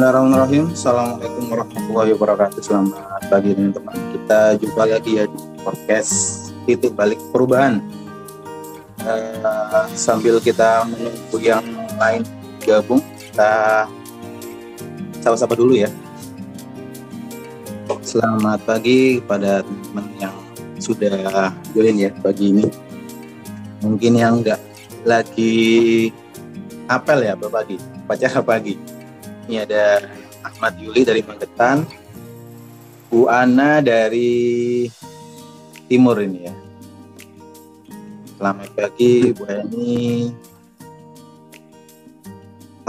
Bismillahirrahmanirrahim. Assalamualaikum warahmatullahi wabarakatuh. Selamat pagi teman-teman. Kita jumpa lagi ya di podcast Titik Balik Perubahan. Sambil kita menunggu yang lain gabung, kita sapa-sapa dulu ya. Selamat pagi kepada teman-teman yang sudah join ya pagi ini. Mungkin yang enggak lagi apel ya pagi, upacara pagi. Ini ada Ahmad Yuli dari Magetan, Bu Ana dari Timur ini ya. Selamat pagi Bu Ani.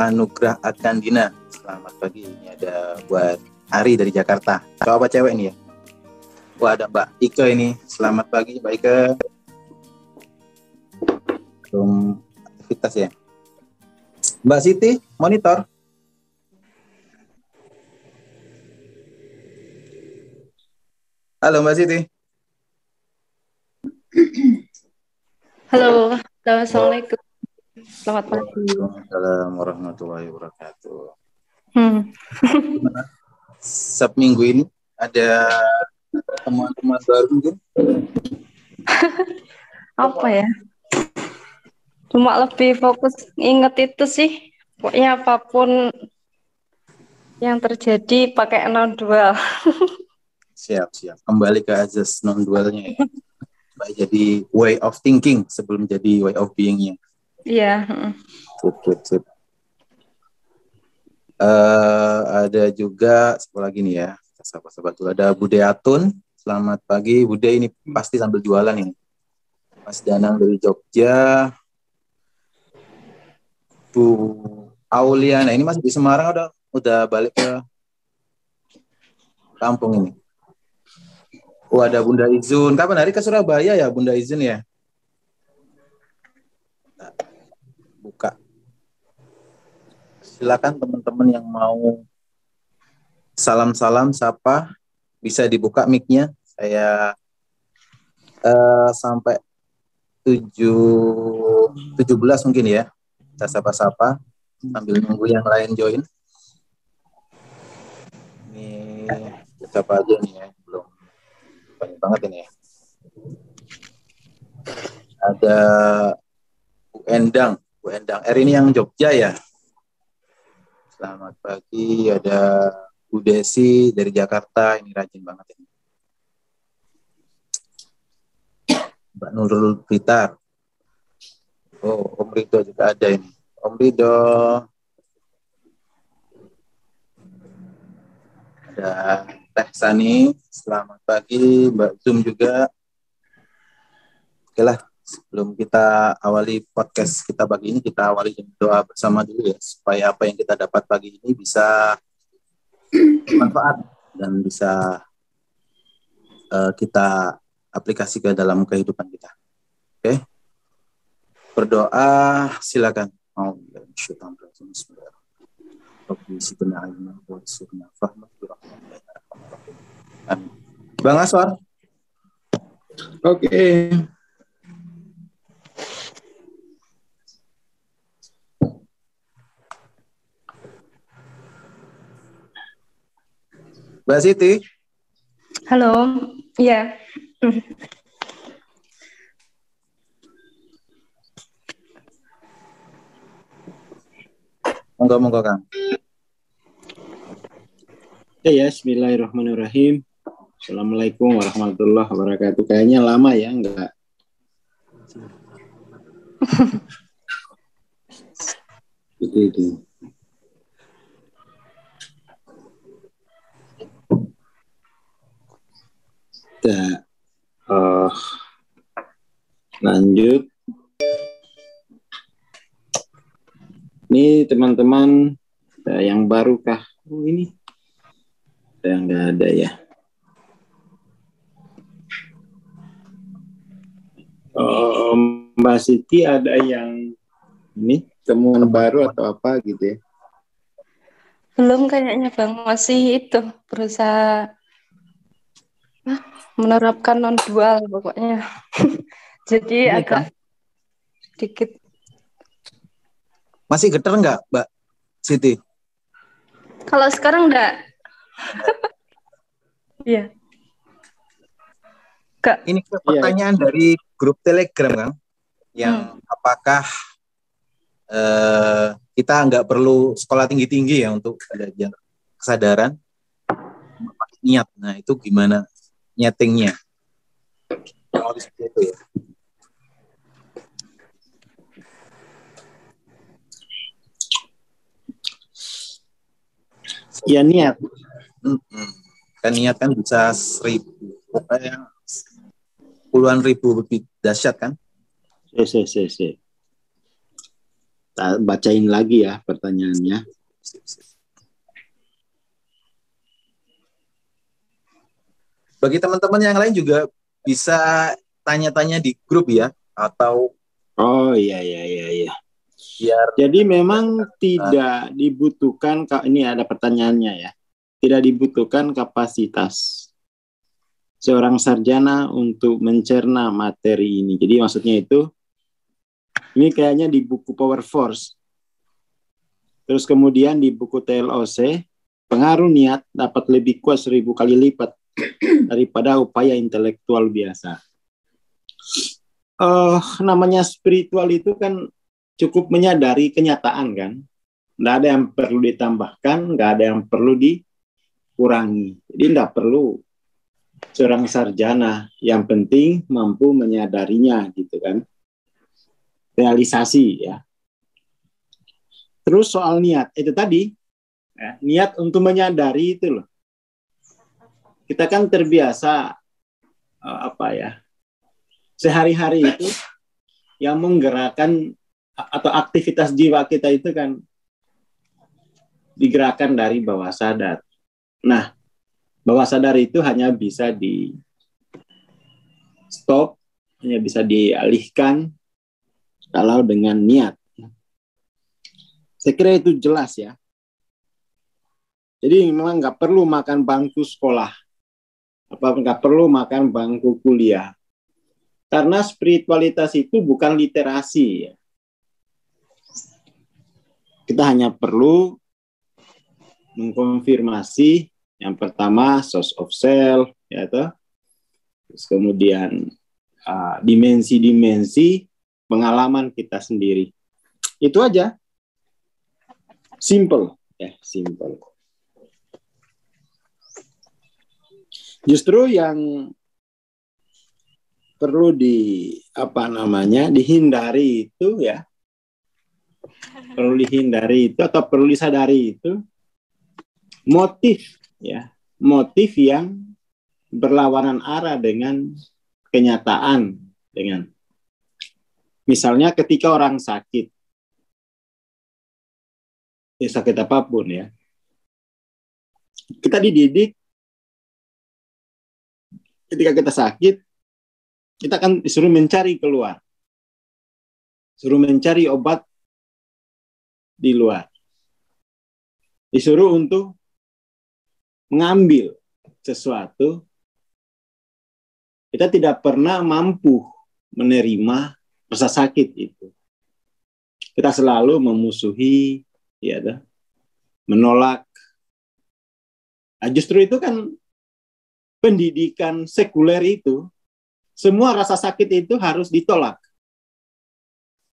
Anugrah Adkandina. Selamat pagi. Ini ada buat Ari dari Jakarta. Cowok apa cewek ini ya? Wah, ada Mbak Ike ini. Selamat pagi Mbak Ike. Belum aktivitas ya. Mbak Siti, monitor. Halo Mbak Siti. Halo, assalamualaikum. Selamat pagi. Waalaikumsalam warahmatullahi wabarakatuh. Sabtu ini ada teman-teman baru mungkin? Apa ya? Cuma lebih fokus inget itu sih. Pokoknya apapun yang terjadi pakai non-dual. Siap. Kembali ke azas non-dualnya ya. Jadi way of thinking sebelum jadi way of being-nya. Iya. Sip. Ada juga siapa lagi nih ya? Sahabat-sahabat dulu. Ada Bude Atun. Selamat pagi Bude, ini pasti sambil jualan ini. Mas Danang dari Jogja. Bu Auliana ini masih di Semarang, udah balik ke kampung ini. Ada Bunda Izun. Kapan hari ke Surabaya ya Bunda Izun ya? Buka. Silakan teman-teman yang mau salam-salam, sapa, bisa dibuka mic-nya. Saya sampai 17 mungkin ya. Kita sapa-sapa sambil nunggu yang lain join. Ini siapa aja nih ya? Belum banyak banget ini ya. Ada Bu Endang ini yang Jogja ya. Selamat pagi. Ada Bu Desi dari Jakarta, ini rajin banget ini. Mbak Nurul Blitar. Om Rido juga ada ini. Om Rido. Ada Teh Sani, selamat pagi. Mbak Zoom juga. Oke lah, sebelum kita awali podcast kita pagi ini, kita awali dengan doa bersama dulu ya, supaya apa yang kita dapat pagi ini bisa bermanfaat dan bisa kita aplikasikan dalam kehidupan kita. Oke? Berdoa, silakan. Bang Aswar. Oke. Mbak Siti. Halo. Iya. Monggo Kang. Ya, bismillahirrahmanirrahim. Assalamualaikum warahmatullahi wabarakatuh. Kayaknya lama ya, enggak? Itu. Kita lanjut. Ini teman-teman yang baru kah? Ini yang nggak ada ya. Mbak Siti ada yang ini temuan baru atau apa gitu ya? Belum kayaknya Bang, masih itu berusaha menerapkan non-dual pokoknya. Jadi ini agak sedikit. Masih getar nggak Mbak Siti? Kalau sekarang enggak. Iya. Kak. Ini pertanyaan dari grup Telegram, Kang, yang apakah kita nggak perlu sekolah tinggi-tinggi ya untuk belajar kesadaran, pakai niat. Nah, itu gimana nyetingnya? Kalau seperti itu ya. Ya niat. Kan niat kan bisa 1.000, pokoknya puluhan ribu, lebih dahsyat kan? Bacain lagi ya pertanyaannya. Bagi teman-teman yang lain juga bisa tanya-tanya di grup ya, atau iya. biar Jadi memang tidak dibutuhkan, ini ada pertanyaannya ya, tidak dibutuhkan kapasitas seorang sarjana untuk mencerna materi ini. Jadi maksudnya itu, ini kayaknya di buku Power Force. Terus kemudian di buku TLOC, pengaruh niat dapat lebih kuat 1000 kali lipat daripada upaya intelektual biasa. Namanya spiritual itu kan cukup menyadari kenyataan kan. Nggak ada yang perlu ditambahkan, nggak ada yang perlu dikurangi. Jadi nggak perlu seorang sarjana, yang penting mampu menyadarinya gitu kan. Realisasi ya. Terus soal niat, itu tadi ya, niat untuk menyadari itu loh. Kita kan terbiasa sehari-hari itu yang menggerakkan atau aktivitas jiwa kita itu kan digerakkan dari bawah sadar. Nah, bawah sadar itu hanya bisa di stop, hanya bisa dialihkan kalau dengan niat. Saya kira itu jelas ya. Jadi memang nggak perlu makan bangku sekolah, nggak perlu makan bangku kuliah. Karena spiritualitas itu bukan literasi ya. Kita hanya perlu mengkonfirmasi yang pertama source of self, ya toh. Terus kemudian dimensi-dimensi pengalaman kita sendiri. Itu aja. Simple, ya, simple. Justru yang perlu dihindari itu ya, perlu dihindari itu atau perlu disadari itu motif ya, motif yang berlawanan arah dengan kenyataan, dengan misalnya ketika orang sakit, ya sakit apapun ya, kita dididik ketika kita sakit, kita akan disuruh mencari keluar, suruh mencari obat di luar, disuruh untuk mengambil sesuatu. Kita tidak pernah mampu menerima rasa sakit itu. Kita selalu memusuhi, ya, menolak. Nah, justru itu kan pendidikan sekuler itu, semua rasa sakit itu harus ditolak.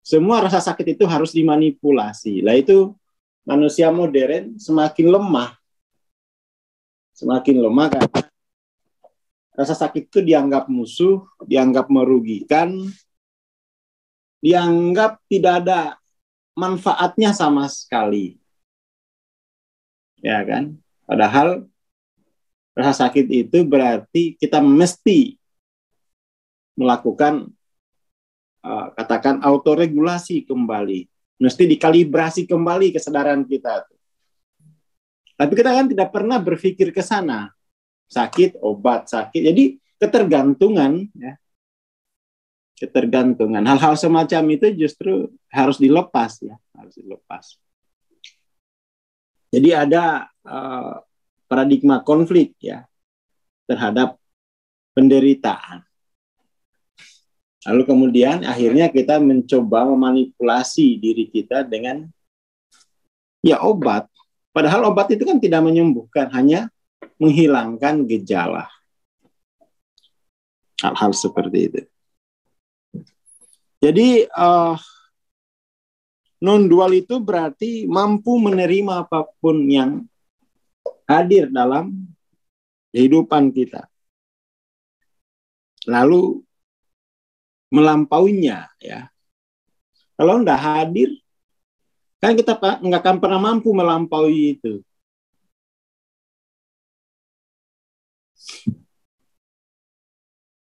Semua rasa sakit itu harus dimanipulasi. Lah itu manusia modern semakin lemah. Semakin lemah karena rasa sakit itu dianggap musuh, dianggap merugikan, dianggap tidak ada manfaatnya sama sekali. Ya kan? Padahal rasa sakit itu berarti kita mesti melakukan katakan autoregulasi kembali. Mesti dikalibrasi kembali kesadaran kita. Tapi kita kan tidak pernah berpikir ke sana. Sakit, obat, sakit. Jadi ketergantungan ya. Ketergantungan. Hal-hal semacam itu justru harus dilepas ya, harus dilepas. Jadi ada paradigma konflik ya terhadap penderitaan. Lalu kemudian akhirnya kita mencoba memanipulasi diri kita dengan ya obat, Padahal obat itu kan tidak menyembuhkan, hanya menghilangkan gejala. Hal-hal seperti itu. Jadi non-dual itu berarti mampu menerima apapun yang hadir dalam kehidupan kita. Lalu melampauinya, ya. Kalau nggak hadir, kan kita nggak akan pernah mampu melampaui itu.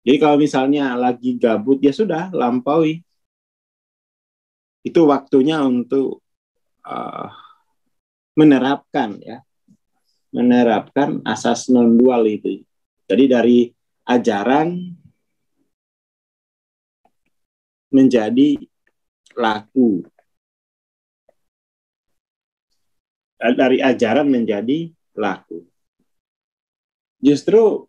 Jadi kalau misalnya lagi gabut, ya sudah, lampaui. Itu waktunya untuk menerapkan, ya, menerapkan asas non-dual itu. Jadi dari ajaran menjadi laku. Dari ajaran menjadi laku. Justru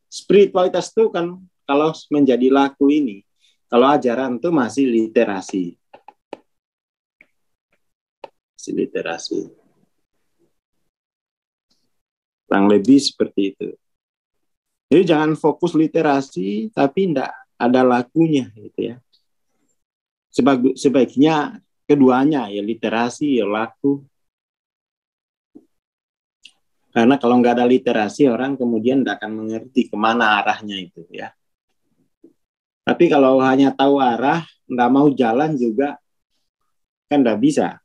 spiritualitas itu kan kalau menjadi laku ini, kalau ajaran itu masih literasi. Masih literasi. Kurang lebih seperti itu. Jadi jangan fokus literasi tapi tidak ada lakunya gitu ya. Sebaiknya keduanya, ya literasi ya laku. Karena kalau nggak ada literasi, orang kemudian tidak akan mengerti kemana arahnya itu ya. Tapi kalau hanya tahu arah, nggak mau jalan juga kan nggak bisa.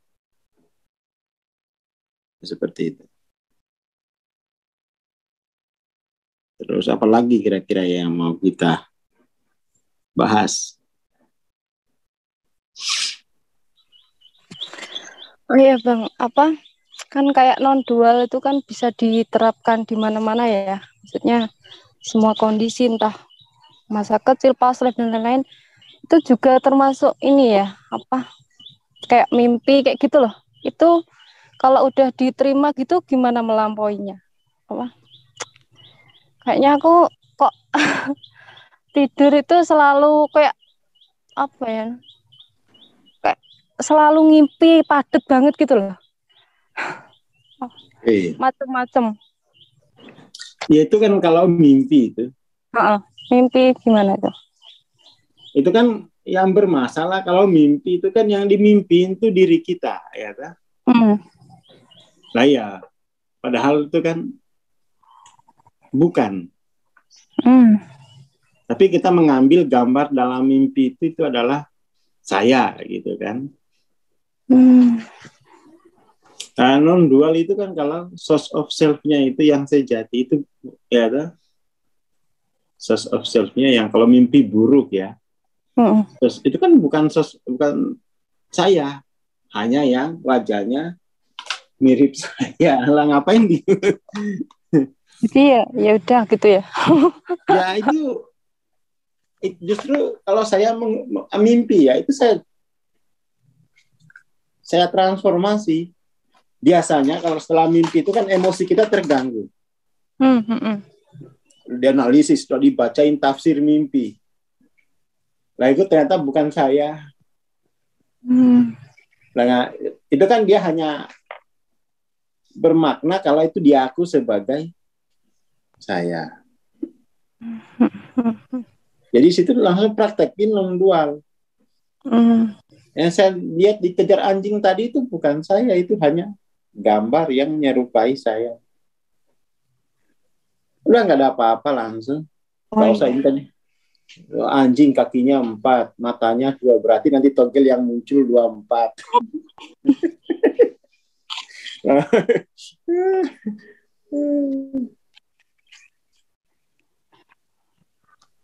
Seperti itu. Terus apa lagi kira-kira yang mau kita bahas? Oh iya Bang, apa kan kayak non dual itu kan bisa diterapkan di mana-mana ya. Maksudnya semua kondisi, entah masa kecil, pasrah dan lain-lain, itu juga termasuk ini ya, apa kayak mimpi kayak gitu loh. Itu kalau udah diterima gitu gimana melampauinya? Apa? Kayaknya aku kok tidur itu selalu kayak apa ya? Kayak selalu ngimpi padet banget gitu loh. Macem-macem. Ya itu kan kalau mimpi itu. Mimpi gimana tuh? Itu kan yang bermasalah kalau mimpi itu kan yang dimimpiin itu diri kita, ya kan? Lah ya, padahal itu kan bukan. Tapi kita mengambil gambar dalam mimpi itu adalah saya, gitu kan? Nah, non-dual itu kan kalau source of self-nya itu yang sejati itu, ya kan? Source of self-nya yang kalau mimpi buruk ya. Terus itu kan bukan saya, hanya yang wajahnya mirip saya. Lah ngapain gitu? Jadi ya udah gitu ya. Ya itu justru kalau saya mimpi ya itu saya transformasi. Biasanya kalau setelah mimpi itu kan emosi kita terganggu. Dianalisis, sudah dibacain tafsir mimpi. Nah itu ternyata bukan saya. Nah, itu kan dia hanya bermakna kalau itu diaku sebagai saya. Jadi situ langsung praktekin non-dual. Yang saya lihat dikejar anjing tadi itu bukan saya, itu hanya gambar yang menyerupai saya. Udah nggak ada apa-apa langsung. Kalau saya ini tadi anjing kakinya 4, matanya 2, berarti nanti togel yang muncul 24.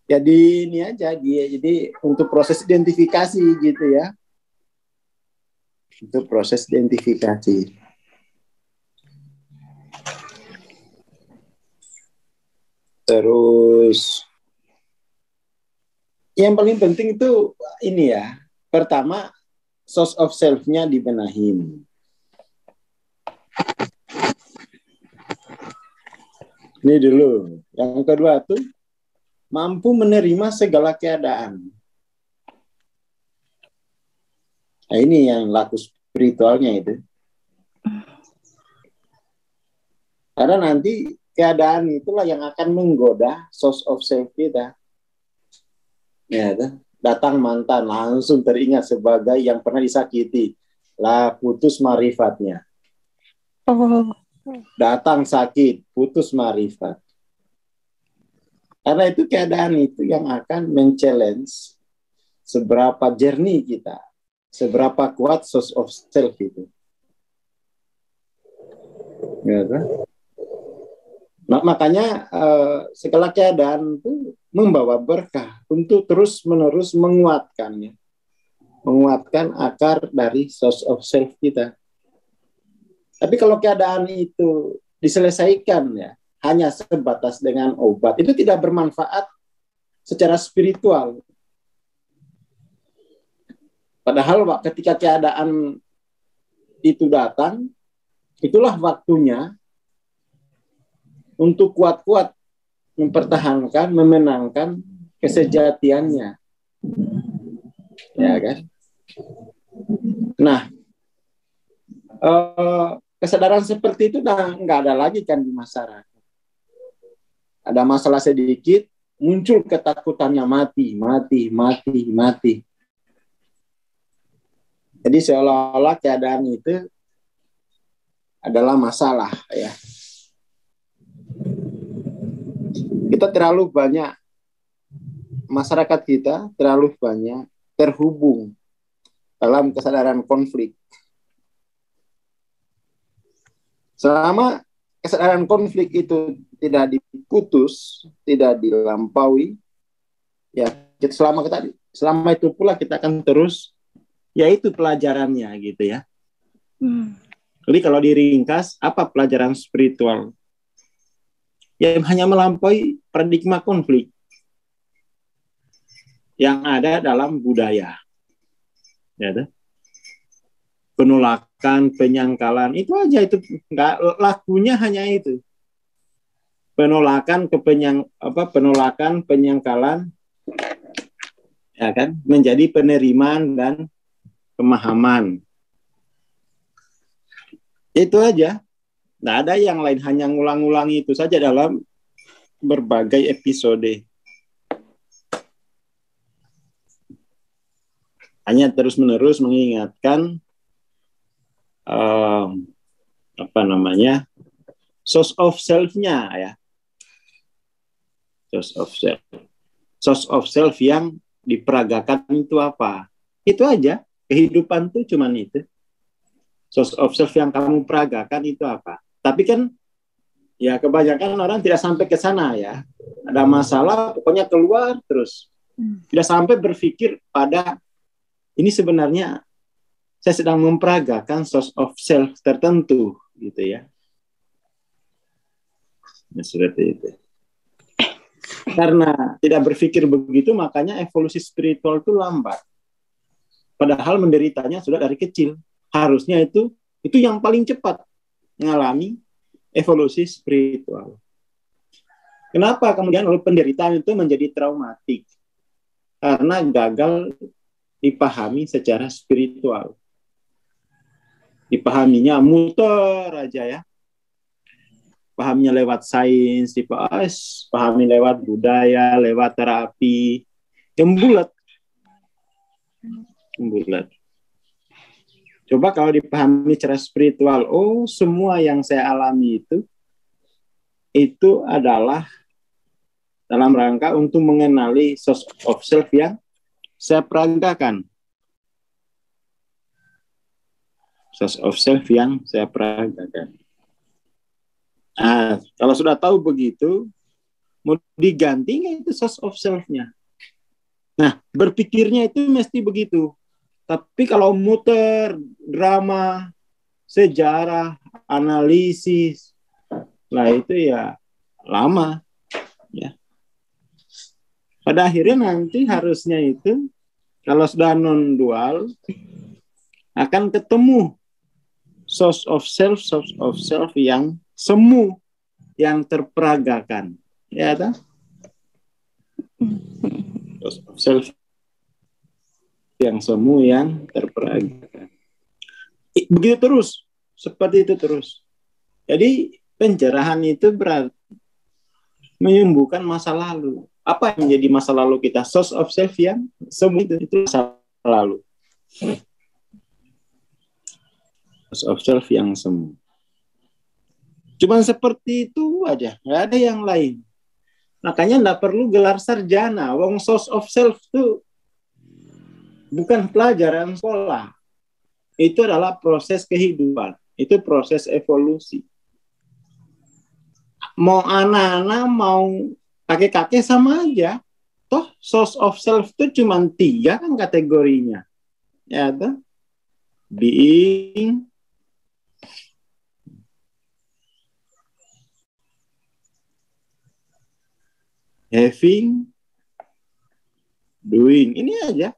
Jadi ini aja dia. Jadi untuk proses identifikasi gitu ya. Untuk proses identifikasi. Terus yang paling penting itu ini ya. Pertama, source of self-nya dibenahin. Ini dulu. Yang kedua tuh mampu menerima segala keadaan. Nah, ini yang laku spiritualnya itu. Karena nanti keadaan itulah yang akan menggoda source of self kita. Ya, datang mantan langsung teringat sebagai yang pernah disakiti, lah putus marifatnya. Oh. Datang sakit, putus marifat. Karena itu keadaan itu yang akan men-challenge seberapa jernih kita, seberapa kuat source of self itu. Ya, kan? Nah, makanya segala keadaan itu membawa berkah untuk terus-menerus menguatkannya. Menguatkan akar dari source of self kita. Tapi kalau keadaan itu diselesaikan ya, hanya sebatas dengan obat, itu tidak bermanfaat secara spiritual. Padahal ketika keadaan itu datang, itulah waktunya untuk kuat-kuat mempertahankan, memenangkan kesejatiannya. Ya kan? Nah, kesadaran seperti itu nggak ada lagi kan di masyarakat. Ada masalah sedikit, muncul ketakutannya mati. Jadi seolah-olah keadaan itu adalah masalah ya. Kita terlalu banyak, masyarakat kita terlalu banyak terhubung dalam kesadaran konflik. Selama kesadaran konflik itu tidak diputus, tidak dilampaui, ya selama itu pula kita akan terus, yaitu pelajarannya gitu ya. Jadi kalau diringkas, apa pelajaran spiritual? Ya hanya melampaui paradigma konflik yang ada dalam budaya. Ya, penolakan, penyangkalan, itu aja, itu nggak, lakunya hanya itu. Penolakan, penolakan, penyangkalan, ya kan, menjadi penerimaan dan pemahaman. Itu aja. Nggak ada yang lain, hanya ngulang-ngulangi itu saja dalam berbagai episode. Hanya terus-menerus mengingatkan source of self-nya ya. Source of self yang diperagakan itu apa? Itu aja. Kehidupan itu cuman itu. Source of self yang kamu peragakan itu apa? Tapi kan ya kebanyakan orang tidak sampai ke sana ya. Ada masalah, pokoknya keluar terus. Tidak sampai berpikir pada ini sebenarnya saya sedang memperagakan source of self tertentu gitu ya. Nah, seperti itu. Karena tidak berpikir begitu, makanya evolusi spiritual itu lambat. Padahal menderitanya sudah dari kecil. Harusnya itu yang paling cepat mengalami evolusi spiritual. Kenapa kemudian penderitaan itu menjadi traumatik? Karena gagal dipahami secara spiritual. Dipahaminya muter aja ya. Pahamnya lewat sains, pahami lewat budaya, lewat terapi. Yang bulat. Coba kalau dipahami secara spiritual, semua yang saya alami itu adalah dalam rangka untuk mengenali source of self yang saya peragakan. Source of self yang saya peragakan. Nah, kalau sudah tahu begitu, mau diganti nggak itu source of self-nya? Nah, berpikirnya itu mesti begitu. Tapi kalau muter, drama, sejarah, analisis, lah itu ya lama. Ya. Pada akhirnya nanti harusnya itu, kalau sudah non-dual, akan ketemu source of self yang semu, yang terperagakan. Ya, tak? Source of self yang semu, yang terperagakan. Begitu terus, seperti itu terus. Jadi Pencerahan itu berarti menyembuhkan masa lalu. Apa yang menjadi masa lalu kita? Source of self yang semu itu masa lalu. Source of self yang semu. Cuman seperti itu aja, nggak ada yang lain. Makanya nggak perlu gelar sarjana. Wong source of self itu bukan pelajaran sekolah. Itu adalah proses kehidupan. Itu proses evolusi. Mau anak-anak, mau kakek-kakek sama aja. Toh source of self itu cuma 3 kan kategorinya. Ya toh? Being, having, doing. Ini aja.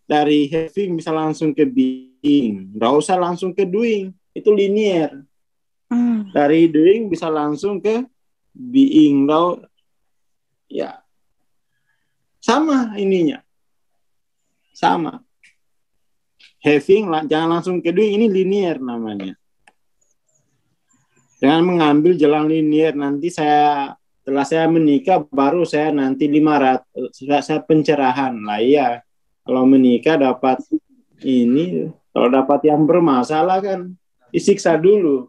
Dari having bisa langsung ke being. Nggak usah langsung ke doing. Itu linear. Dari doing bisa langsung ke being. Ya. Sama ininya. Sama. Having, jangan langsung ke doing. Ini linear namanya. Jangan mengambil jalan linear. Nanti setelah saya menikah, baru saya nanti 500. Saya pencerahan. Lah iya. Kalau menikah dapat ini, kalau dapat yang bermasalah kan disiksa dulu.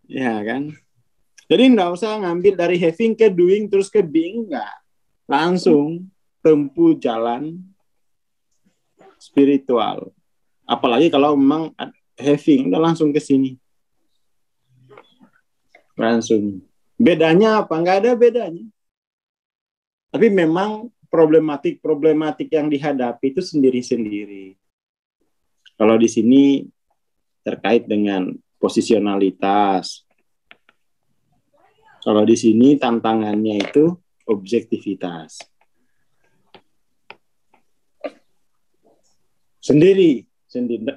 Ya kan. Jadi enggak usah ngambil dari having ke doing terus ke being, enggak. Langsung tempuh jalan spiritual. Apalagi kalau memang having, udah langsung ke sini. Langsung. Bedanya apa? Enggak ada bedanya. Tapi memang problematik yang dihadapi itu sendiri-sendiri. Kalau di sini terkait dengan posisionalitas. Kalau di sini tantangannya itu objektivitas. Sendiri.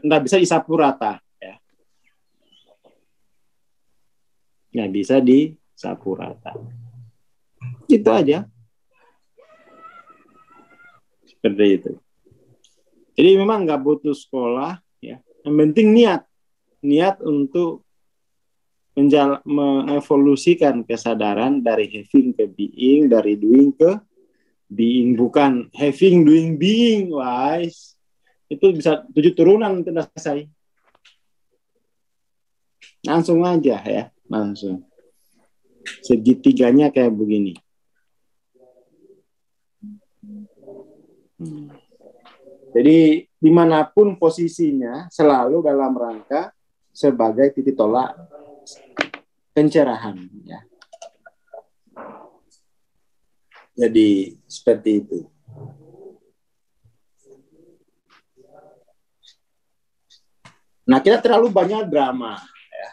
Nggak bisa disapu rata. Ya. Nggak bisa disapu rata. Itu aja. Seperti itu. Jadi memang nggak butuh sekolah, ya. Yang penting niat untuk mengevolusikan kesadaran dari having ke being, dari doing ke being, bukan having, doing, being, wise. Itu bisa 7 turunan itu selesai. Langsung aja ya, langsung. Segitiganya kayak begini. Jadi dimanapun posisinya selalu dalam rangka sebagai titik tolak pencerahan. Ya. Jadi seperti itu. Nah, kita terlalu banyak drama. Ya.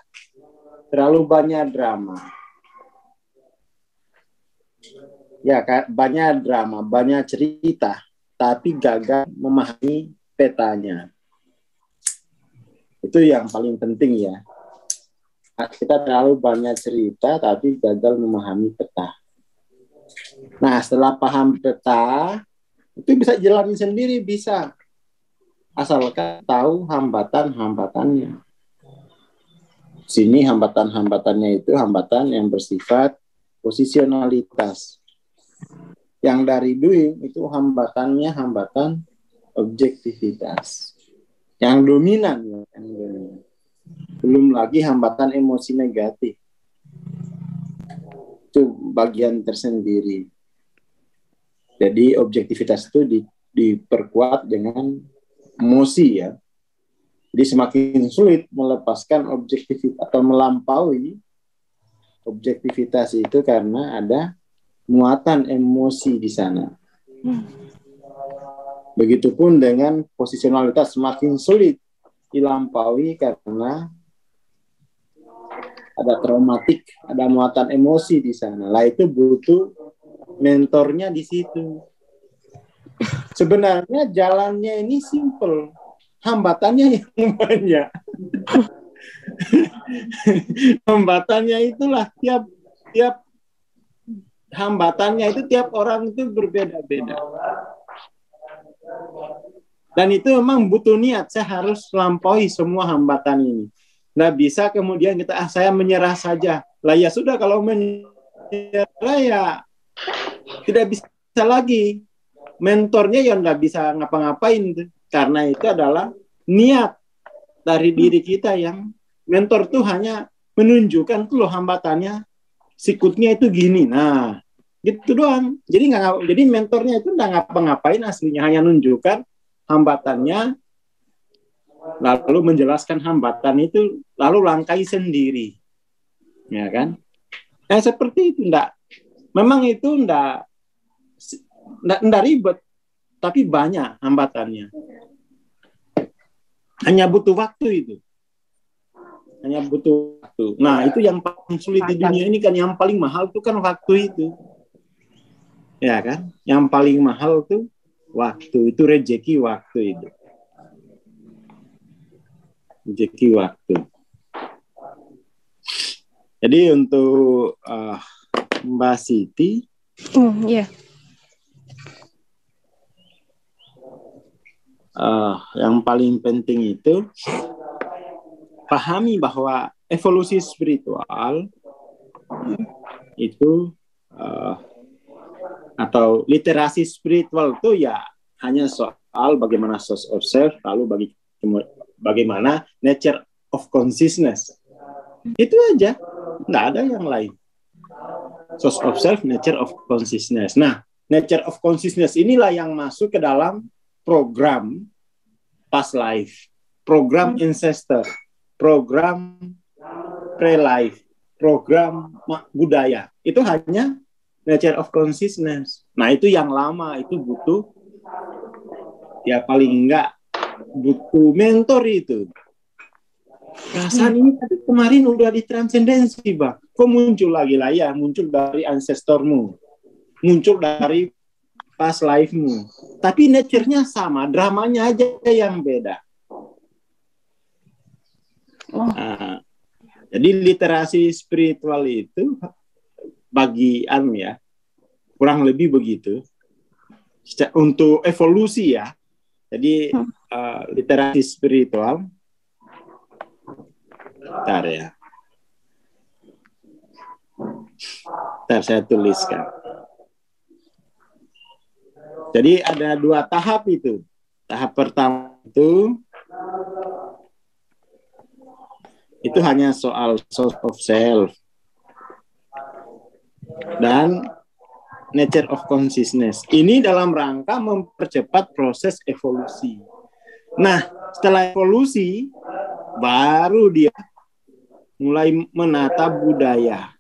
Terlalu banyak drama. Ya, banyak drama, banyak cerita, tapi gagal memahami petanya. Itu yang paling penting ya. Kita terlalu banyak cerita, tapi gagal memahami peta. Nah, setelah paham peta, itu bisa jalanin sendiri, bisa. Asalkan tahu hambatan-hambatannya. Sini hambatan-hambatannya itu hambatan yang bersifat posisionalitas. Yang dari doing itu hambatannya hambatan objektivitas. Yang dominan. Belum lagi hambatan emosi negatif. Itu bagian tersendiri. Jadi objektivitas itu diperkuat dengan emosi ya. Jadi semakin sulit melepaskan objektivitas atau melampaui objektivitas itu karena ada muatan emosi di sana. Begitupun dengan posisionalitas semakin sulit dilampaui karena ada traumatik, ada muatan emosi di sana. Lah itu butuh mentornya di situ. Sebenarnya jalannya ini simple, hambatannya yang banyak. Hambatannya itulah tiap hambatannya itu tiap orang itu berbeda-beda. Dan itu memang butuh niat. Saya harus lampaui semua hambatan ini. Nggak bisa kemudian kita, saya menyerah saja. Lah ya sudah, kalau menyerah ya tidak bisa lagi. Mentornya ya nggak bisa ngapa-ngapain. Karena itu adalah niat dari diri kita yang mentor tuh hanya menunjukkan tuh loh hambatannya, sikutnya itu gini. Nah, gitu doang. Jadi mentornya itu nggak ngapa-ngapain aslinya, hanya nunjukkan hambatannya, lalu menjelaskan hambatan itu, lalu langkai sendiri, ya kan? Nah, seperti itu memang itu enggak ribet, tapi banyak hambatannya. Hanya butuh waktu itu. Hanya butuh waktu. Nah, itu yang paling sulit di dunia ini kan, yang paling mahal itu kan waktu itu. Ya kan? Yang paling mahal tuh waktu, itu rezeki waktu itu. Rezeki waktu. Jadi untuk Mbak Siti, yang paling penting itu pahami bahwa evolusi spiritual itu atau literasi spiritual itu ya hanya soal bagaimana source of self, lalu bagaimana nature of consciousness. Itu aja, nggak ada yang lain. Source of self, nature of consciousness. Nah, nature of consciousness inilah yang masuk ke dalam program past life, program ancestor, program pre-life, program budaya. Itu hanya nature of consciousness. Nah, itu yang lama, itu butuh, ya paling enggak butuh mentor itu. Perasaan ini tapi kemarin udah ditransendensi, Bang. Kok muncul lagi lah? Ya, muncul dari ancestormu, muncul dari past life-mu. Tapi nature-nya sama, dramanya aja yang beda. Nah, jadi literasi spiritual itu bagi ya, kurang lebih begitu. Untuk evolusi ya. Jadi literasi spiritual. Bentar ya. Bentar saya tuliskan. Jadi ada 2 tahap itu. Tahap pertama itu hanya soal source of self dan nature of consciousness. Ini dalam rangka mempercepat proses evolusi. Nah, setelah evolusi, baru dia mulai menata budaya.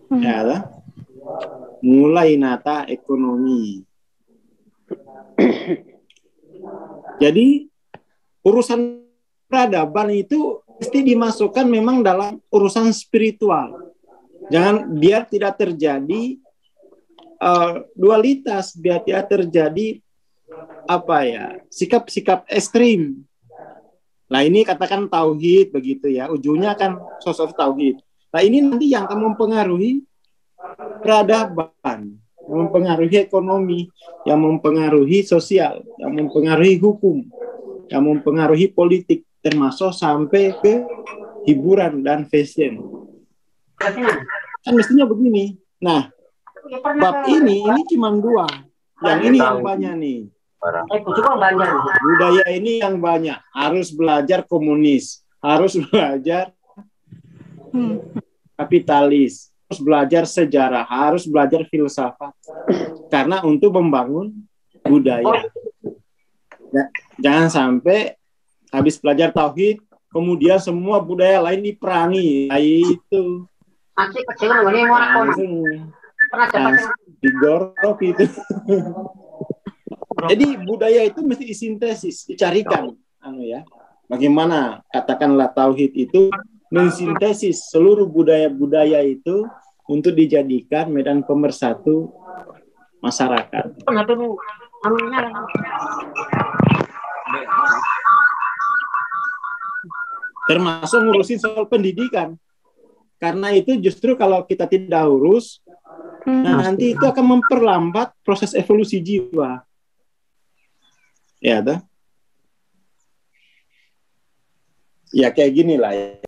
Ya, mulai nata ekonomi. Jadi urusan peradaban itu mesti dimasukkan memang dalam urusan spiritual. Jangan, biar tidak terjadi dualitas, biar tidak terjadi sikap-sikap ekstrim. Nah, ini katakan tauhid begitu ya, ujungnya kan source of tauhid. Nah, ini nanti yang akan mempengaruhi peradaban, mempengaruhi ekonomi, yang mempengaruhi sosial, yang mempengaruhi hukum, yang mempengaruhi politik, termasuk sampai ke hiburan dan fashion. Kan mestinya begini. Nah, bab ini cuma 2. Yang ini yang banyak nih. Budaya ini yang banyak. Harus belajar komunis, harus belajar kapitalis, harus belajar sejarah, harus belajar filsafat. Karena untuk membangun budaya. Jangan sampai habis belajar tauhid, kemudian semua budaya lain diperangi. Itu langsung digorok itu. Jadi budaya itu mesti disintesis, dicarikan, bagaimana katakanlah tauhid itu mensintesis seluruh budaya-budaya itu untuk dijadikan medan pemersatu masyarakat. Termasuk ngurusin soal pendidikan. Karena itu justru kalau kita tidak urus, nanti itu akan memperlambat proses evolusi jiwa. Ya, tuh. Ya kayak gini lah ya.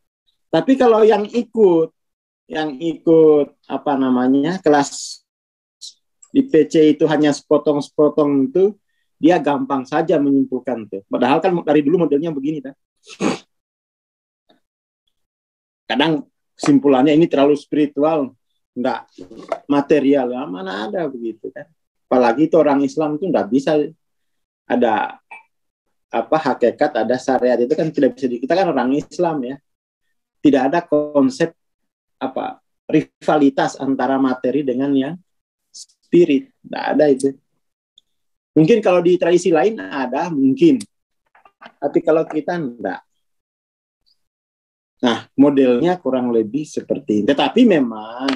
Tapi kalau yang ikut apa namanya kelas di PC itu hanya sepotong-sepotong itu, dia gampang saja menyimpulkan tuh. Padahal kan dari dulu modelnya begini kan. Kadang kesimpulannya ini terlalu spiritual, enggak material, ya, mana ada begitu kan. Apalagi itu orang Islam itu enggak bisa ada apa hakikat, ada syariat, itu kan tidak bisa kita kan orang Islam ya. Tidak ada konsep apa rivalitas antara materi dengan yang spirit, tidak ada itu. Mungkin kalau di tradisi lain ada, mungkin. Tapi kalau kita enggak. Nah, modelnya kurang lebih seperti ini. Tetapi memang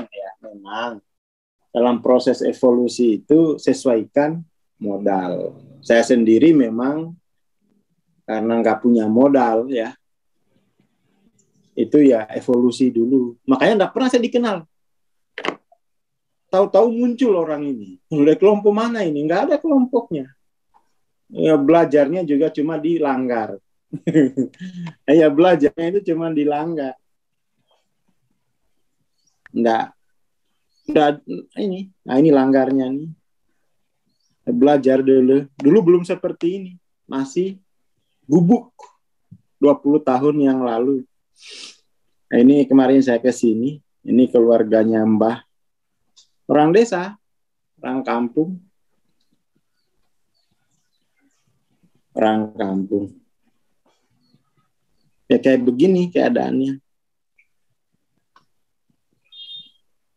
dalam proses evolusi itu sesuaikan modal. Saya sendiri memang karena nggak punya modal ya, itu ya evolusi dulu. Makanya nggak pernah saya dikenal. Tahu-tahu muncul orang ini. Dari kelompok mana ini? Nggak ada kelompoknya. Ya, belajarnya juga cuma dilanggar. Ya belajarnya itu cuma dilanggar. Enggak ini. Nah ini langgarnya nih. Belajar dulu. Dulu belum seperti ini. Masih gubuk 20 tahun yang lalu. Nah, ini kemarin saya ke sini. Ini keluarganya Mbah. Orang desa, orang kampung. Orang kampung. Ya kayak begini keadaannya.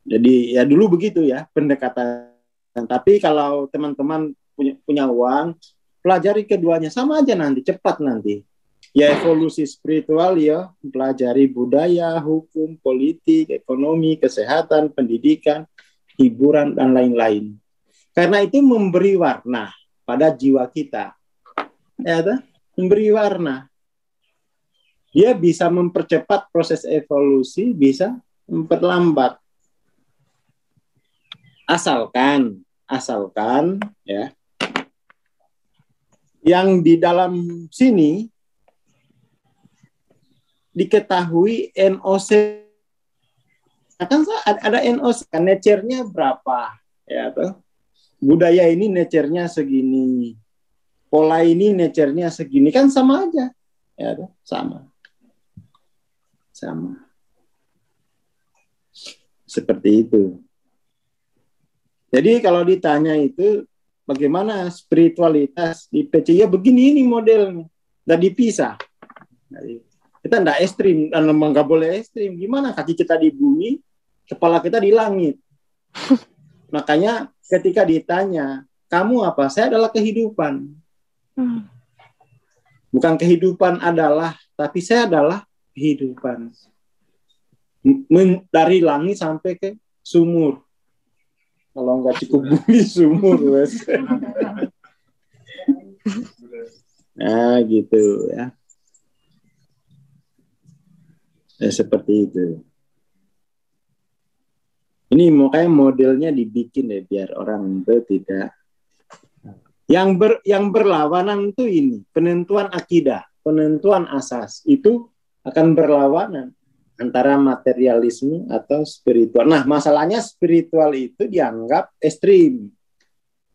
Jadi ya dulu begitu ya pendekatan. Tapi kalau teman-teman punya uang, pelajari keduanya sama aja nanti, cepat nanti. Ya evolusi spiritual ya, pelajari budaya, hukum, politik, ekonomi, kesehatan, pendidikan, hiburan dan lain-lain. Karena itu memberi warna pada jiwa kita. Ya, memberi warna. Dia bisa mempercepat proses evolusi, bisa memperlambat. Asalkan ya, yang di dalam sini diketahui NOC, kan ada NOC, nature-nya berapa, ya toh? Budaya ini nature-nya segini, pola ini nature-nya segini, kan sama aja, ya toh? Sama. Seperti itu. Jadi kalau ditanya itu bagaimana spiritualitas di PC, ya begini ini modelnya, nggak dipisah. Kita nggak ekstrim, dan memang nggak boleh ekstrim. Gimana kaki kita di bumi, kepala kita di langit. Makanya ketika ditanya, kamu apa? Saya adalah kehidupan. Bukan kehidupan adalah, tapi saya adalah kehidupan. Dari langit sampai ke sumur. Kalau nggak cukup bumi, sumur. Nah, gitu ya. Ya, seperti itu. Ini makanya modelnya dibikin ya, biar orang itu tidak. Yang berlawanan itu ini, penentuan akidah, penentuan asas, itu akan berlawanan antara materialisme atau spiritual. Nah, masalahnya spiritual itu dianggap ekstrim.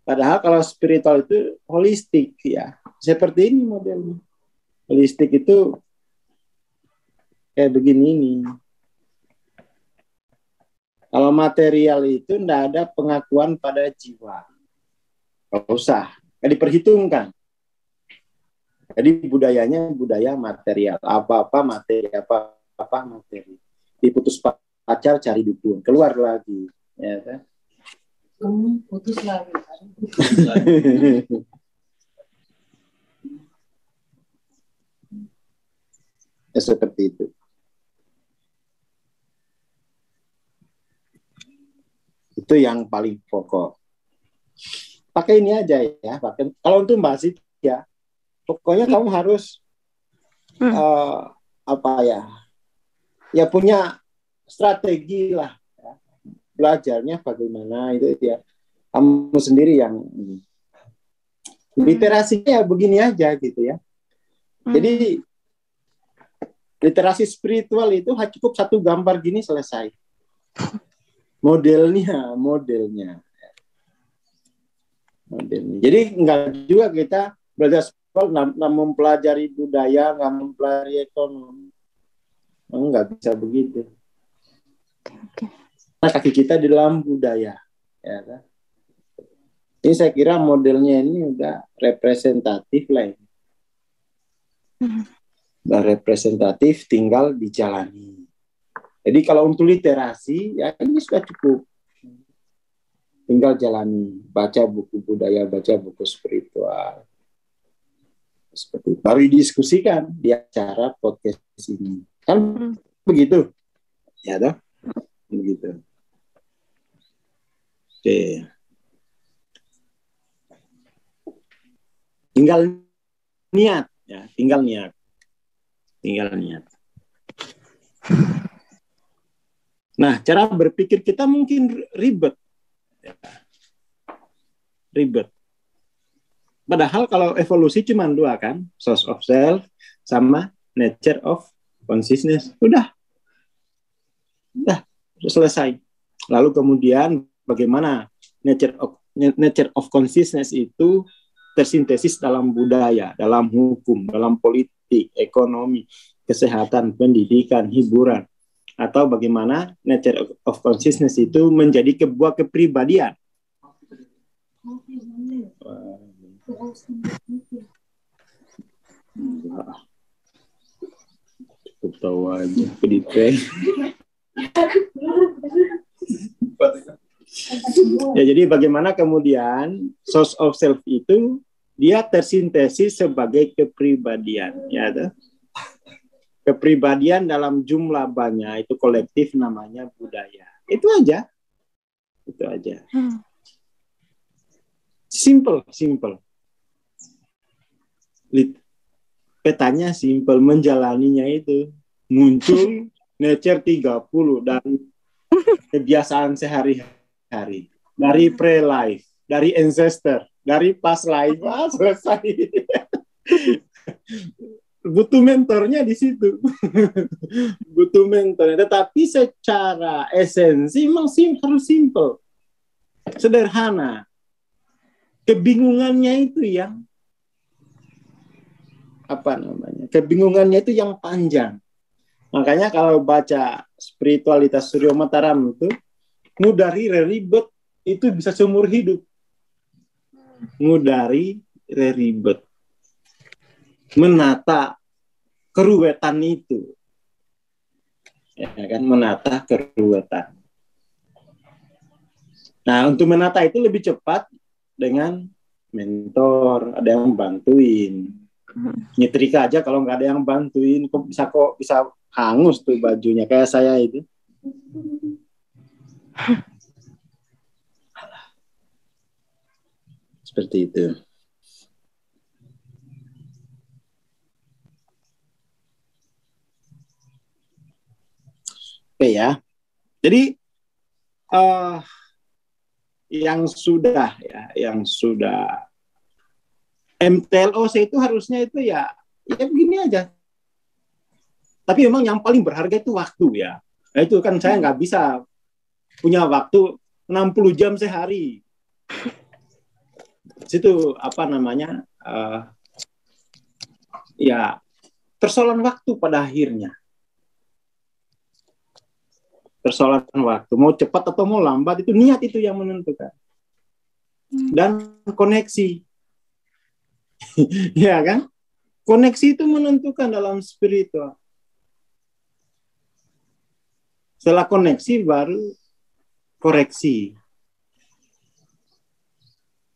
Padahal kalau spiritual itu holistik ya. Seperti ini modelnya. Holistik itu kayak begini ini. Kalau material itu tidak ada pengakuan pada jiwa. Nggak usah. Nggak diperhitungkan. Jadi budayanya budaya material. Apa-apa materi, apa materi. Diputus pacar cari dukun, keluar lagi, ya kan? Putus lagi. Ya seperti itu. Itu yang paling pokok. Pakai ini aja ya. Kalau untuk Mbak Siti ya, pokoknya kamu harus apa ya? Ya punya strategi lah. Ya. Belajarnya bagaimana itu ya. Kamu sendiri yang Literasinya ya begini aja gitu ya. Jadi literasi spiritual itu cukup satu gambar gini selesai. Modelnya. Jadi enggak juga kita belajar spiritual nggak mempelajari budaya, nggak mempelajari ekonomi. Enggak bisa begitu. Nah, kaki kita di dalam budaya. Ya kan? Ini saya kira modelnya ini udah representatif lah ini. Udah representatif, tinggal dijalani. Jadi kalau untuk literasi, ya ini sudah cukup. Tinggal jalani, baca buku budaya, baca buku spiritual. Seperti itu. Baru didiskusikan di acara podcast ini. Kan begitu? Ya toh? Begitu. Oke. Tinggal niat, ya, tinggal niat. Nah, cara berpikir kita mungkin ribet. Padahal kalau evolusi cuma dua kan, source of self sama nature of consciousness. Udah selesai. Lalu kemudian bagaimana nature of consciousness itu tersintesis dalam budaya, dalam hukum, dalam politik, ekonomi, kesehatan, pendidikan, hiburan, atau bagaimana nature of consciousness itu menjadi sebuah kepribadian. Cukup tahu aja pedite. Ya, jadi bagaimana kemudian source of self itu dia tersintesis sebagai kepribadian, ya toh? Kepribadian dalam jumlah banyak itu kolektif namanya budaya. Itu aja. Simple. Petanya simple, menjalaninya itu muncul nature 30 dari kebiasaan sehari-hari, dari pre-life, dari ancestor, dari past life, selesai. Butuh mentornya di situ. Butuh mentornya. Tetapi secara esensi memang harus simple, sederhana. Kebingungannya itu yang kebingungannya itu yang panjang. Makanya kalau baca spiritualitas Suryo Mataram itu, ngudari ribet itu bisa seumur hidup. Ngudari ribet. Menata keruwetan itu. Ya kan, menata keruwetan. Nah, untuk menata itu lebih cepat dengan mentor, ada yang bantuin. Nyetrika aja kalau nggak ada yang bantuin, kok bisa hangus tuh bajunya kayak saya itu. Seperti itu. Oke ya. Jadi yang sudah MTLOC itu harusnya itu ya begini aja. Tapi memang yang paling berharga itu waktu ya. Nah, itu kan saya nggak bisa punya waktu 60 jam sehari. Situ persoalan waktu pada akhirnya. Persoalan waktu. Mau cepat atau mau lambat itu niat itu yang menentukan. Dan koneksi. Ya kan? Koneksi itu menentukan dalam spiritual. Setelah koneksi baru koreksi.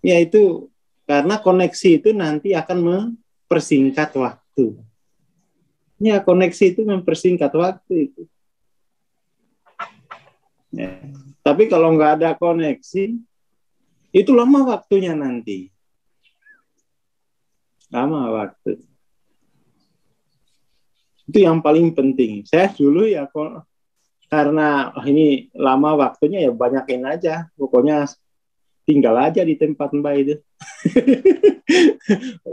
Yaitu karena koneksi itu nanti akan mempersingkat waktu. Ya, koneksi itu mempersingkat waktu itu. Ya. Tapi kalau nggak ada koneksi, itu lama waktunya nanti. Lama waktu. Itu yang paling penting. Saya dulu ya karena ini lama waktunya ya banyakin aja. Pokoknya tinggal aja di tempat Mbak itu.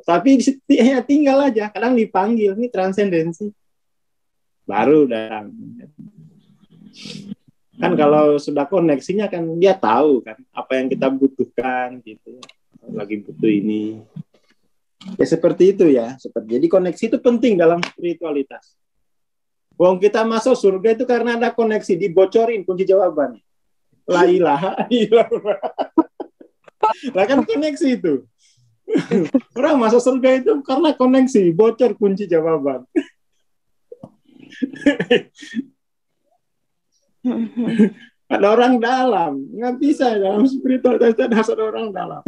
Tapi ya tinggal aja, kadang dipanggil, ini transendensi. Baru datang. Kan kalau sudah koneksinya kan dia tahu kan apa yang kita butuhkan gitu. Lagi butuh ini. Ya seperti itu ya. Jadi koneksi itu penting dalam spiritualitas. Wong kita masuk surga itu karena ada koneksi, dibocorin kunci jawabannya. La ilaha illallah. Lah kan koneksi itu. Orang masuk surga itu karena koneksi, bocor kunci jawaban. Ada orang dalam, nggak bisa dalam spiritualitas harus ada orang dalam.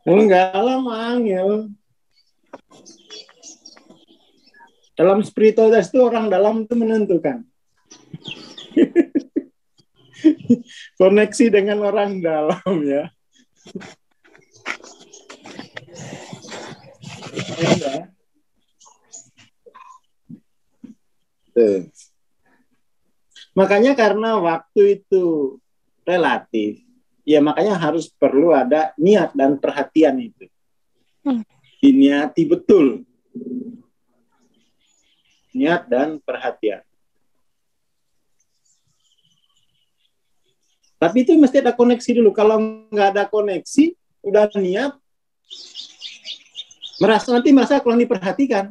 Kalau nggak dalam angel. Dalam spiritualitas itu orang dalam itu menentukan. Koneksi dengan orang dalam ya. Makanya karena waktu itu relatif, ya makanya harus perlu ada niat dan perhatian itu. Diniati betul. Niat dan perhatian. Tapi itu mesti ada koneksi dulu. Kalau nggak ada koneksi, udah niat, nanti merasa kurang diperhatikan.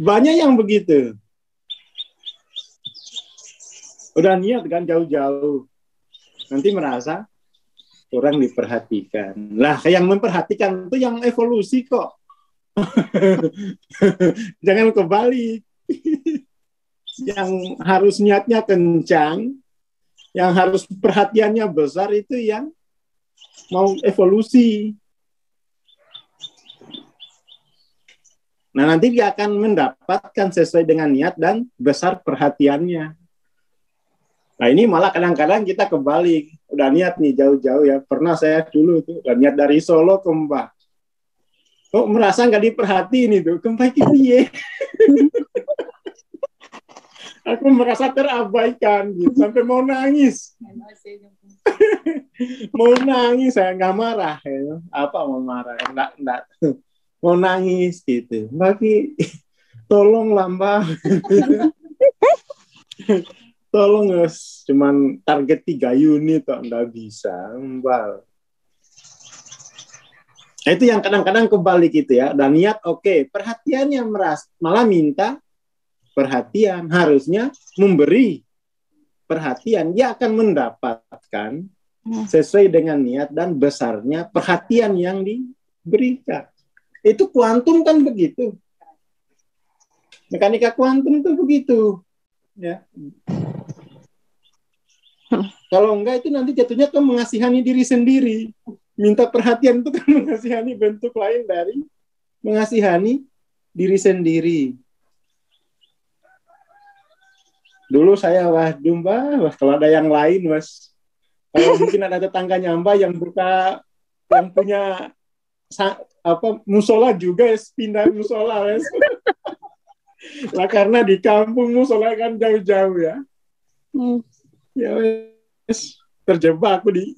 Banyak yang begitu. Udah niat kan jauh-jauh. Nanti merasa kurang diperhatikan. Lah, yang memperhatikan itu yang evolusi kok. Jangan kebalik. Yang harus niatnya kencang, yang harus perhatiannya besar itu yang mau evolusi. Nah, nanti dia akan mendapatkan sesuai dengan niat dan besar perhatiannya. Nah, ini malah kadang-kadang kita kebalik. Udah niat nih jauh-jauh ya. Pernah saya dulu tuh, udah niat dari Solo ke Mbah. Kok merasa nggak diperhatiin itu? Kembali piye? Aku merasa terabaikan gitu, sampai mau nangis. Mau nangis, saya nggak marah. Ya. Apa mau marah? Enggak. Mau nangis gitu. Bagi, tolonglah Mbak. Tolong guys, cuman target 3 unit kok nggak bisa, Mbak. Itu yang kadang-kadang kebalik gitu ya. Dan niat oke, perhatiannya malah minta perhatian, harusnya memberi perhatian. Dia akan mendapatkan sesuai dengan niat dan besarnya perhatian yang diberikan. Itu kuantum kan begitu. Mekanika kuantum itu begitu. Ya. Kalau enggak itu nanti jatuhnya ke mengasihani diri sendiri. Minta perhatian itu kan mengasihani bentuk lain dari mengasihani diri sendiri. Dulu saya Mbak, kalau ada yang lain Mas, kalau mungkin ada tetangganya Mbak yang punya musola juga pindah musola Mas. Lah karena di kampung musola kan jauh-jauh ya. Ya wes, terjebak aku di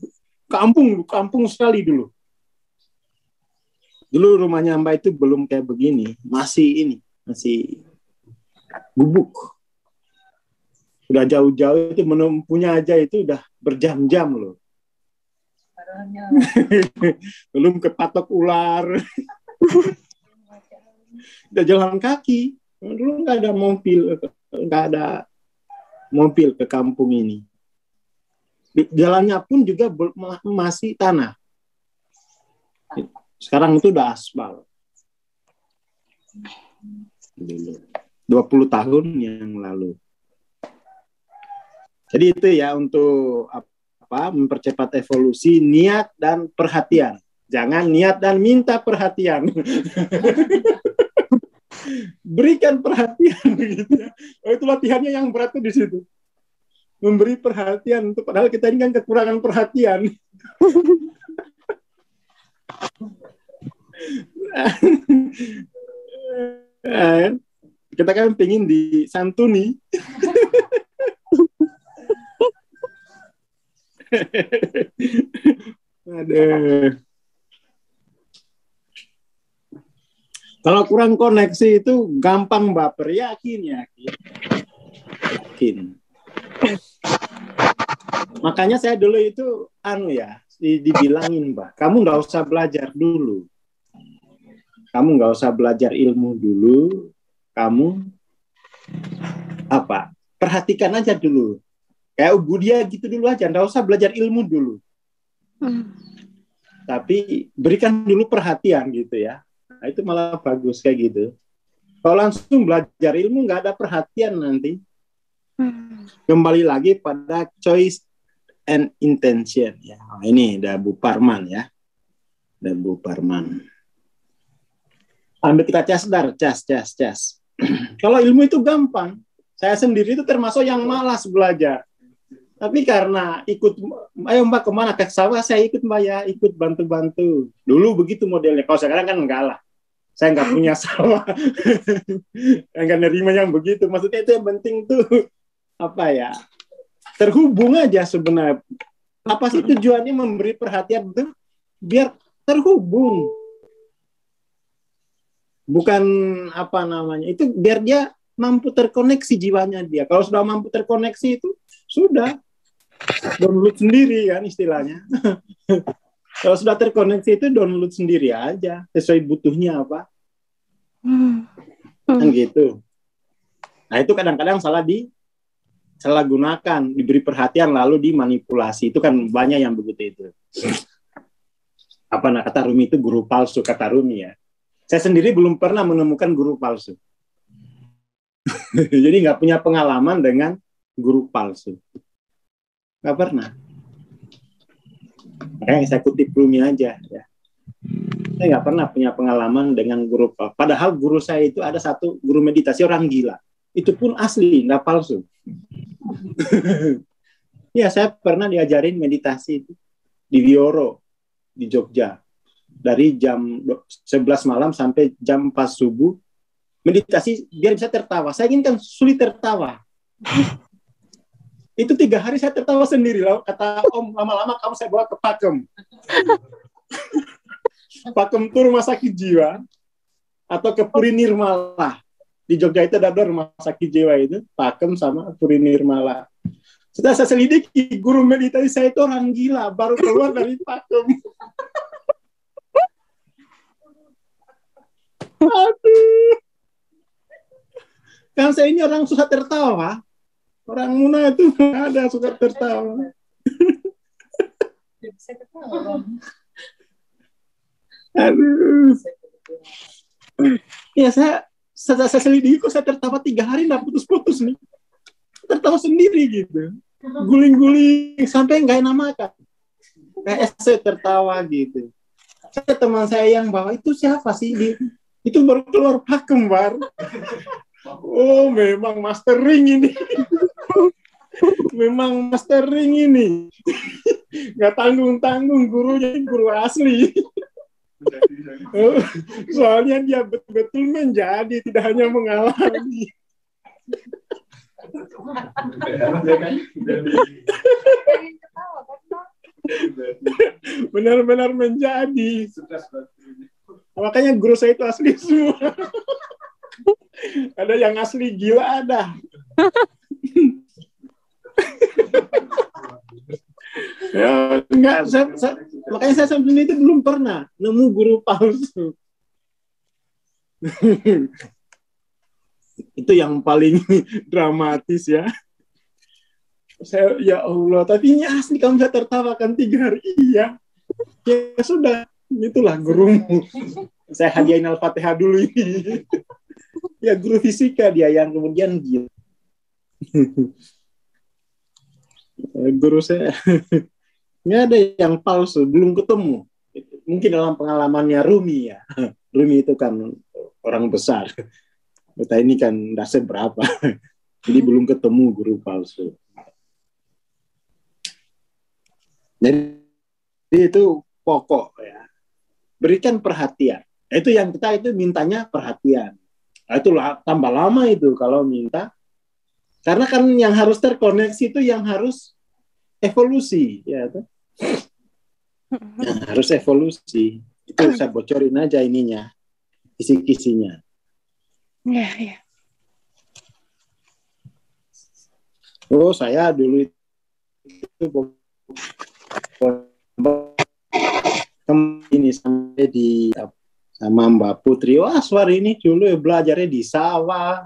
kampung sekali dulu. Dulu rumahnya Mbak itu belum kayak begini, masih gubuk. Udah jauh-jauh itu menempuhnya aja itu udah berjam-jam loh. Belum kepatok ular. Udah jalan kaki. Dulu nggak ada mobil ke kampung ini. Jalannya pun juga masih tanah. Sekarang itu udah aspal. 20 tahun yang lalu. Jadi itu ya untuk mempercepat evolusi, niat dan perhatian. Jangan niat dan minta perhatian. Berikan perhatian gitu ya. Itu latihannya yang berat tuh di situ. Memberi perhatian, padahal kita ini kan kekurangan perhatian. Kita kan pengen disantuni. Aduh. Kalau kurang koneksi itu gampang baper, yakin. Makanya saya dulu itu dibilangin, Mbak, kamu nggak usah belajar dulu. Kamu nggak usah belajar ilmu dulu. Kamu perhatikan aja dulu. Kayak Budia gitu dulu aja, nggak usah belajar ilmu dulu. Tapi berikan dulu perhatian gitu ya. Nah, itu malah bagus kayak gitu. Kalau langsung belajar ilmu nggak ada perhatian nanti. Kembali lagi pada choice and intention ya. Nah, ini udah Bu Parman ya. Dan Bu Parman. Ambil kita cas. Kalau ilmu itu gampang. Saya sendiri itu termasuk yang malas belajar. Tapi karena ayo Mbak kemana? Ke sawah, saya ikut Mbak ya, ikut bantu-bantu. Dulu begitu modelnya. Kalau sekarang kan enggak lah. Saya nggak punya sawah. Enggak nerima yang begitu. Maksudnya itu yang penting tuh terhubung aja sebenarnya. Apa sih tujuannya memberi perhatian tuh? Biar terhubung. Bukan itu biar dia mampu terkoneksi jiwanya dia. Kalau sudah mampu terkoneksi itu sudah download sendiri kan istilahnya. Kalau sudah terkoneksi itu download sendiri aja sesuai butuhnya apa. Kan gitu. Nah itu kadang-kadang salah gunakan, diberi perhatian lalu dimanipulasi. Itu kan banyak yang begitu itu. Kata Rumi itu guru palsu, kata Rumi ya. Saya sendiri belum pernah menemukan guru palsu. Jadi nggak punya pengalaman dengan guru palsu. Nggak pernah. Makanya saya kutip Rumi aja. Ya. Saya nggak pernah punya pengalaman dengan guru palsu. Padahal guru saya itu ada satu guru meditasi orang gila. Itu pun asli, nggak palsu. Ya, saya pernah diajarin meditasi itu di Wioro, di Jogja. Dari jam 11 malam sampai jam 4 subuh. Meditasi biar bisa tertawa. Saya ingin kan sulit tertawa. Itu 3 hari saya tertawa sendiri. Lalu kata Om, lama-lama kamu saya bawa ke Pakem. Pakem itu rumah sakit jiwa. Atau ke Puri Nirmala. Di Jogja itu ada 2 rumah sakit jiwa itu. Pakem sama Puri Nirmala. Setelah saya selidiki, guru meditasi saya itu orang gila. Baru keluar dari Pakem. Aduh. Kan saya ini orang susah tertawa. Orang Muna itu ada suka tertawa. Aduh. Ya saya selidiki kok saya tertawa 3 hari nggak putus-putus nih. Tertawa sendiri gitu. Guling-guling sampai nggak enak makan. Kayak saya tertawa gitu. Saya teman saya yang bawa itu siapa sih? Itu baru keluar Pakem, Bar. Oh, memang mastering ini. Memang mastering ini. Nggak tanggung-tanggung gurunya, guru asli. Soalnya dia betul-betul menjadi, tidak hanya mengalami. Benar-benar menjadi. Makanya guru saya itu asli semua. Ada yang asli gila ada. Ya, enggak, makanya saya sampai itu belum pernah nemu guru palsu. Itu yang paling dramatis ya. Saya, ya Allah, tapi ini asli kamu bisa tertawakan 3 hari. Iya. Ya sudah, itulah gurumu. Saya hadiahin Al-Fatihah dulu ini. Ya guru fisika dia yang kemudian gila. Guru saya nggak ada yang palsu, belum ketemu. Mungkin dalam pengalamannya Rumi ya. Rumi itu kan orang besar. Kita ini kan nggak seberapa. Jadi belum ketemu guru palsu. Jadi itu pokok ya. Berikan perhatian. Itu yang kita itu mintanya perhatian. Nah, itulah tambah lama itu kalau minta. Karena kan yang harus terkoneksi itu yang harus evolusi, ya tuh. Nah, harus evolusi. Itu saya bocorin aja ininya, kisi-kisinya. Ya, ya. Oh, saya dulu itu ini sampai di sama Mbak Putri. Wah, suara ini dulu ya belajarnya di sawah.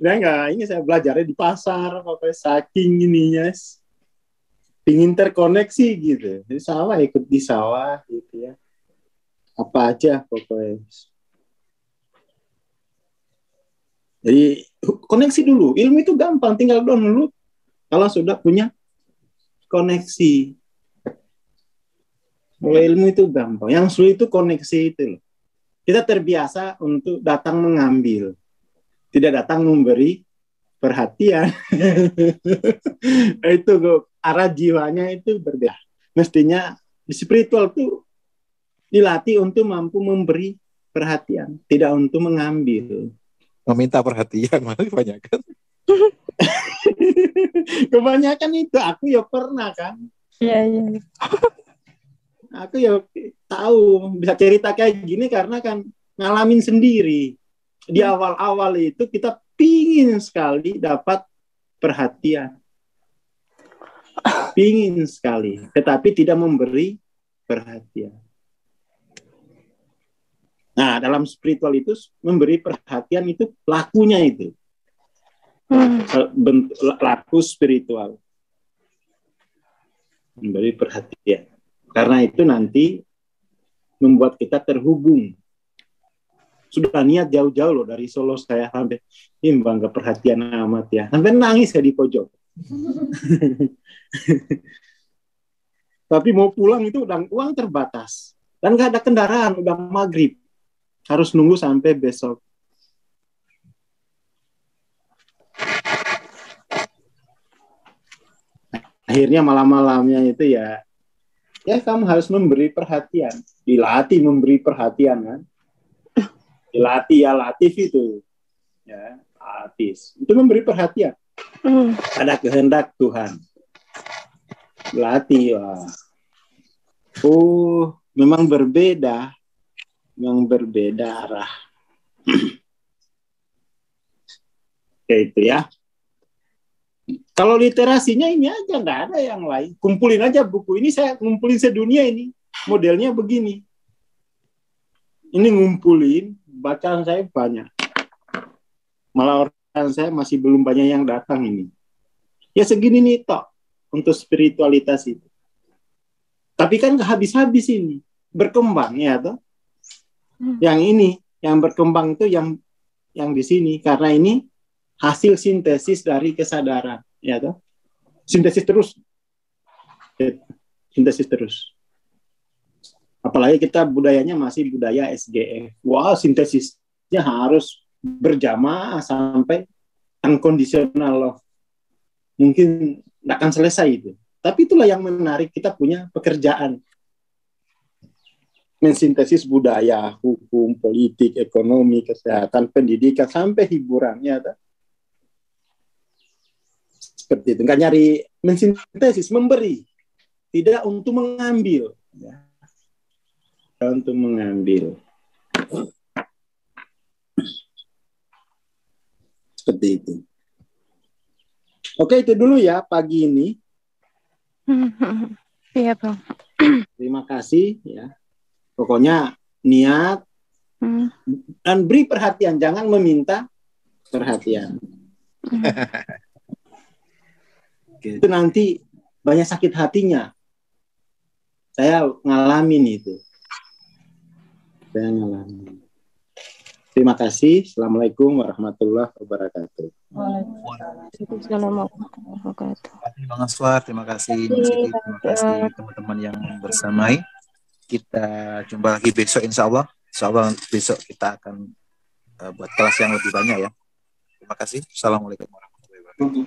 Nah, enggak, ini saya belajarnya di pasar, pokoknya saking ininya. Pingin terkoneksi gitu. Di sawah, ikut di sawah gitu ya. Apa aja pokoknya. Jadi koneksi dulu. Ilmu itu gampang, tinggal download kalau sudah punya koneksi. Kalau ilmu itu gampang. Yang sulit itu koneksi itu loh. Kita terbiasa untuk datang mengambil, tidak datang memberi perhatian. Itu arah jiwanya itu berbeda. Mestinya di spiritual itu dilatih untuk mampu memberi perhatian, tidak untuk mengambil. Meminta perhatian malah kebanyakan. Kebanyakan itu aku ya pernah kan. Iya, iya. Aku ya tahu bisa cerita kayak gini karena kan ngalamin sendiri. Di awal-awal itu kita pingin sekali dapat perhatian. Pingin sekali, tetapi tidak memberi perhatian. Nah, dalam spiritual itu memberi perhatian itu lakunya itu. Bentuk laku spiritual. Memberi perhatian. Karena itu nanti membuat kita terhubung. Sudah niat jauh-jauh loh dari Solo saya sampai ini bangga perhatian amat ya. Sampai nangis kayak di pojok. Tapi mau pulang itu udah uang terbatas. Dan nggak ada kendaraan, udah maghrib. Harus nunggu sampai besok. Akhirnya malam-malamnya itu ya kamu harus memberi perhatian. Dilatih memberi perhatian kan. Dilatih ya latif itu. Ya, latif. Itu memberi perhatian. Ada kehendak Tuhan. Dilatih. Wah. Oh, memang berbeda. Memang berbeda arah. Kayak itu ya. Kalau literasinya ini aja, nggak ada yang lain. Kumpulin aja buku ini, saya ngumpulin sedunia ini. Modelnya begini. Ini ngumpulin, bacaan saya banyak. Malah orang saya masih belum banyak yang datang ini. Ya segini nih toh, untuk spiritualitas itu. Tapi kan nggak habis-habis ini. Berkembang ya toh. Yang ini, yang berkembang itu yang di sini. Karena ini hasil sintesis dari kesadaran, ya toh. Sintesis terus. Apalagi kita budayanya masih budaya SGF. Wah, sintesisnya harus berjamaah sampai unconditional love. Mungkin tidak akan selesai itu. Tapi itulah yang menarik, kita punya pekerjaan. Mensintesis budaya, hukum, politik, ekonomi, kesehatan, pendidikan, sampai hiburan, ya toh. Seperti itu, nggak nyari mensintesis, memberi, tidak untuk mengambil, ya. Untuk mengambil, seperti itu. Oke, itu dulu ya pagi ini. Iya Bang. Terima kasih ya. Pokoknya niat dan beri perhatian, jangan meminta perhatian. Itu nanti banyak sakit hatinya. Saya ngalamin itu. Terima kasih. Assalamualaikum warahmatullahi wabarakatuh. Waalaikumsalam warahmatullahi wabarakatuh. Terima kasih Bang Aswar, terima kasih Mbak Siti, terima kasih teman-teman yang bersamai. Kita jumpa lagi besok insya Allah. Insya Allah besok kita akan buat kelas yang lebih banyak ya. Terima kasih. Assalamualaikum warahmatullahi wabarakatuh.